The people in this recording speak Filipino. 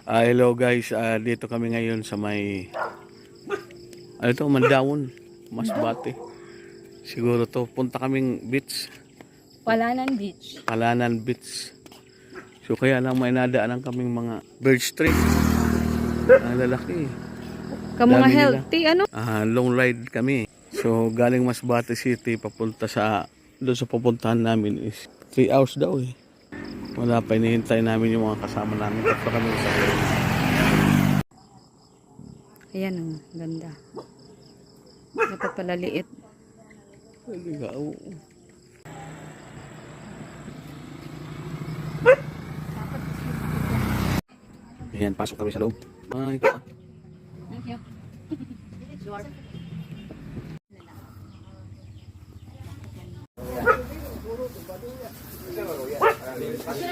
Hello guys, dito kami ngayon sa may ano to, Mandaon, Masbate. Siguro to, punta kaming beach, Palanan Beach. Palanan Beach. So kaya lang may nadaanan kaming mga birch tree. Ang lalaki. Kamu nga Dami nila. healthy, ano? Long ride kami. So galing Masbate City papunta sa doon sa pupuntahan namin is 3 hours daw eh. Wala pa, hinihintay namin yung mga kasama namin. Tapos kami sa Ayan ang ganda. Dapat pala liit. Ligaw. Ayan, pasok kami sa loob. Ay, ito. Thank you.